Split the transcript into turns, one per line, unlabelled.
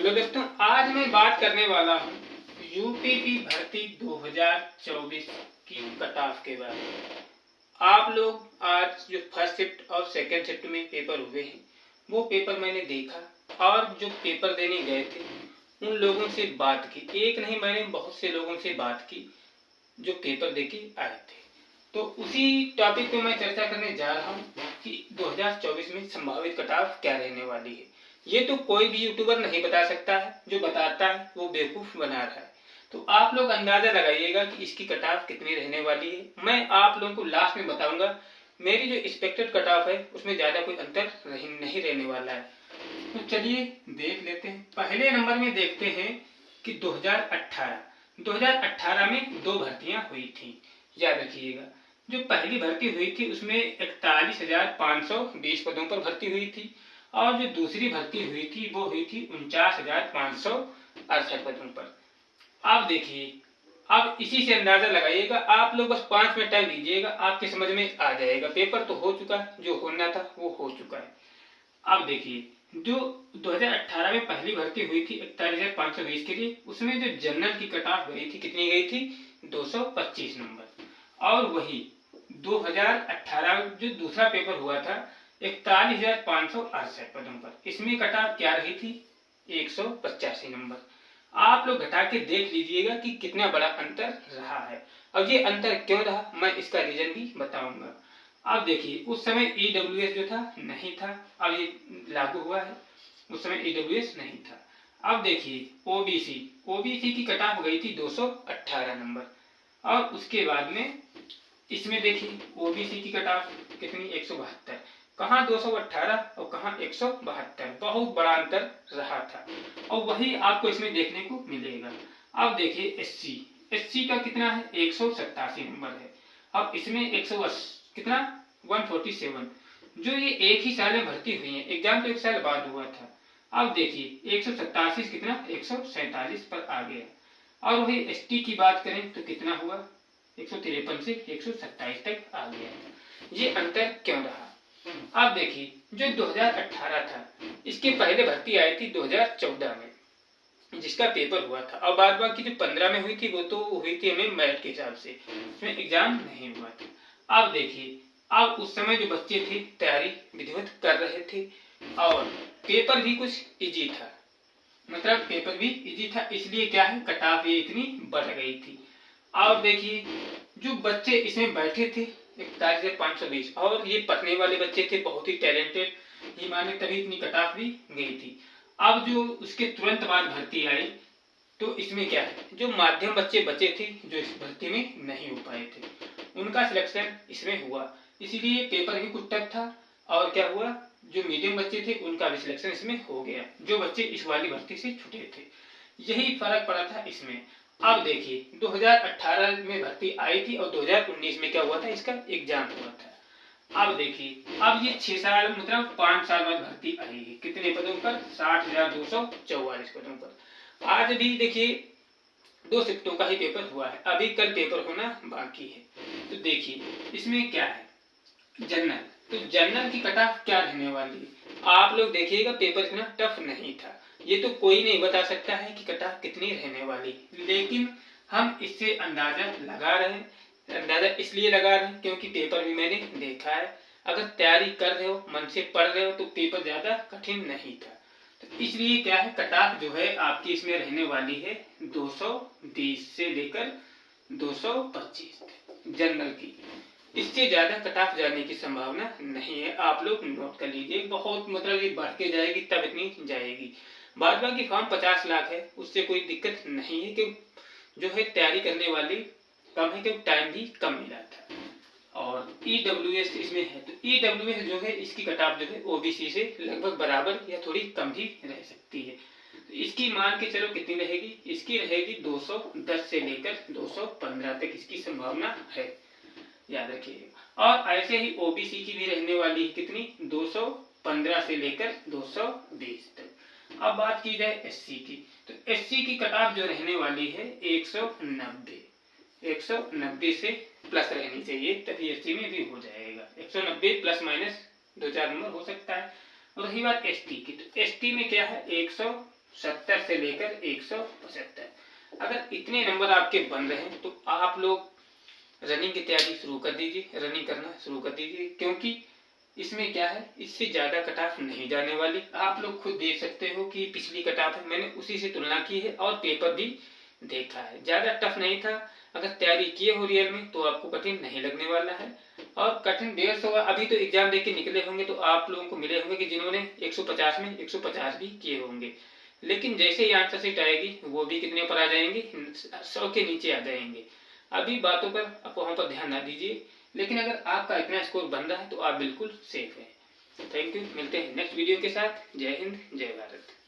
Hello दोस्तों, आज मैं बात करने वाला हूँ यूपी की भर्ती 2024 की कट ऑफ के बारे में। आप लोग आज जो फर्स्ट शिफ्ट और सेकंड शिफ्ट में पेपर हुए हैं वो पेपर मैंने देखा और जो पेपर देने गए थे उन लोगों से बात की। एक नहीं, मैंने बहुत से लोगों से बात की जो पेपर देके आए थे। तो उसी टॉपिक पे मैं चर्चा करने जा रहा हूँ कि 2024 में संभावित कट ऑफ क्या रहने वाली है। ये तो कोई भी यूट्यूबर नहीं बता सकता है, जो बताता है वो बेवकूफ बना रहा है। तो आप लोग अंदाजा लगाइएगा कि इसकी कट ऑफ कितनी रहने वाली है। मैं आप लोगों को लास्ट में बताऊंगा। मेरी जो एक्सपेक्टेड कट ऑफ है उसमें ज्यादा कोई अंतर नहीं रहने वाला है। तो चलिए देख लेते हैं। पहले नंबर में देखते हैं कि 2018 में दो भर्तियां हुई थी, याद रखिएगा। जो पहली भर्ती हुई थी उसमें 41,520 पदों पर भर्ती हुई थी और जो दूसरी भर्ती हुई थी वो हुई थी 49,568 पदों पर। आप देखिए, अब इसी से अंदाजा लगाइएगा। आप लोग बस 5 मिनट टाइम दीजिएगा, आपके समझ में आ जाएगा। पेपर तो हो चुका है, जो होना था वो हो चुका है। अब देखिए, जो 2018 में पहली भर्ती हुई थी 41,520 के लिए, उसमें जो जनरल की कट ऑफ गई थी, कितनी गई थी? 225 नंबर। और वही 2018 जो दूसरा पेपर हुआ था 41,568 पदों पर, इसमें कट ऑफ क्या रही थी? 185 नंबर। आप लोग घटा के देख लीजिएगा कि कितना बड़ा अंतर रहा है। अब ये अंतर क्यों रहा, मैं इसका रीजन भी बताऊंगा। अब देखिए, उस समय ईडब्ल्यूएस जो था नहीं था, अब ये लागू हुआ है। उस समय ईडब्ल्यूएस नहीं था। अब देखिए, ओबीसी की कट ऑफ गई थी 218 नंबर। और उसके बाद में इसमें देखिए ओबीसी की कट ऑफ कितनी? 172। कहाँ 218 और कहाँ 172, बहुत बड़ा अंतर रहा था। और वही आपको इसमें देखने को मिलेगा। अब देखिए एससी का कितना है? 187 नंबर है। अब इसमें 180 कितना? 147। जो ये एक ही साल में भर्ती हुई है, एग्जाम तो एक साल बाद हुआ था। अब देखिए 187 कितना? 147 पर आ गया। और वही एसटी की बात करें तो कितना हुआ? 153 से 127 तक आ गया। ये अंतर क्यों रहा? अब देखिए, जो 2018 था इसके पहले भर्ती आई थी 2014 में, जिसका पेपर हुआ था। और बाद बाकी जो 15 में हुई थी वो तो हुई थी हमें मेरिट के हिसाब से, उसमें एग्जाम नहीं हुआ था। अब देखिए, अब उस समय जो बच्चे थे तैयारी विधिवत कर रहे थे और पेपर भी कुछ इजी था, मतलब पेपर भी इजी था, इसलिए क्या है कट ऑफ ये इतनी बढ़ गई थी। और देखिए, जो बच्चे इसमें बैठे थे 41,520, और ये पढ़ने वाले बच्चे थे, बहुत ही टैलेंटेड ही माने, तभी इतनी कट ऑफ भी गई थी। अब जो उसके तुरंत बाद भर्ती आई तो इसमें क्या है, जो माध्यम बच्चे बचे थे जो इस भर्ती में नहीं हो पाए थे, उनका सिलेक्शन इसमें हुआ। इसीलिए पेपर भी कुछ टफ था। और क्या हुआ, जो मीडियम बच्चे थे उनका भी सिलेक्शन इसमें हो गया, जो बच्चे इस वाली भर्ती से छूटे थे। यही फर्क पड़ा था इसमें। अब देखिए, 2018 में भर्ती आई थी और 2019 में क्या हुआ था, इसका एग्जाम हुआ था। अब देखिए, अब ये 6 साल मतलब 5 साल बाद भर्ती आई है। कितने पदों पर? 60,244 पदों पर। आज भी देखिए 2 शिफ्टों का ही पेपर हुआ है, अभी कल पेपर होना बाकी है। तो देखिए इसमें क्या है, जनरल। तो जनरल की कट ऑफ क्या रहने वाली है? आप लोग देखिएगा, पेपर इतना टफ नहीं था। ये तो कोई नहीं बता सकता है कि कट ऑफ कितनी रहने वाली, लेकिन हम इससे अंदाजा लगा रहे हैं। अंदाजा इसलिए लगा रहे हैं क्योंकि पेपर भी मैंने देखा है। अगर तैयारी कर रहे हो, मन से पढ़ रहे हो, तो पेपर ज्यादा कठिन नहीं था। तो इसलिए क्या है, कट ऑफ जो है आपकी इसमें रहने वाली है 220 से लेकर 225 जनरल की। इससे ज्यादा कट ऑफ जाने की संभावना नहीं है। आप लोग नोट कर लीजिए, बहुत मतलब ये बढ़ के जाएगी तब इतनी जाएगी। बाद बाकी फॉर्म 50 लाख है, उससे कोई दिक्कत नहीं है, क्योंकि जो है तैयारी करने वाली कम है, क्योंकि टाइम भी कम मिला था। और ईडब्ल्यूएस इसमें है, तो ईडब्ल्यूएस जो है इसकी कट ऑफ जो है ओबीसी से लगभग बराबर या थोड़ी कम भी रह सकती है। तो इसकी मान के चलो कितनी रहेगी, इसकी रहेगी 210 से लेकर 215 तक इसकी संभावना है, याद रखिएगा। और ऐसे ही ओबीसी की भी रहने वाली है कितनी? 215 से लेकर 220 तक। अब बात की जाए एससी की, तो एससी की कट ऑफ जो रहने वाली है 190 से प्लस रहनी चाहिए, तभी एससी में भी हो जाएगा। 190 प्लस माइनस 2-4 नंबर हो सकता है। और रही बात एसटी की, तो एसटी में क्या है, 170 से लेकर 175। अगर इतने नंबर आपके बन रहे हैं तो आप लोग रनिंग की तैयारी शुरू कर दीजिए, रनिंग करना शुरू कर दीजिए, क्योंकि इसमें क्या है, इससे ज्यादा कट ऑफ नहीं जाने वाली। आप लोग खुद देख सकते हो कि पिछली कट ऑफ है, मैंने उसी से तुलना की है और पेपर भी देखा है, ज्यादा टफ नहीं था। अगर तैयारी किए हो रियल में तो आपको कठिन नहीं लगने वाला है। और कठिन 150 अभी तो एग्जाम देके निकले होंगे तो आप लोगों को मिले होंगे कि जिन्होंने 150 में 150 भी किए होंगे, लेकिन जैसे ही आंसर शीट आएगी वो भी कितने पर आ जाएंगे, 100 के नीचे आ जाएंगे। अभी बातों पर, अफवाहों पर ध्यान ना दीजिए, लेकिन अगर आपका इतना स्कोर बन रहा है तो आप बिल्कुल सेफ हैं। थैंक यू, मिलते हैं नेक्स्ट वीडियो के साथ। जय हिंद, जय भारत।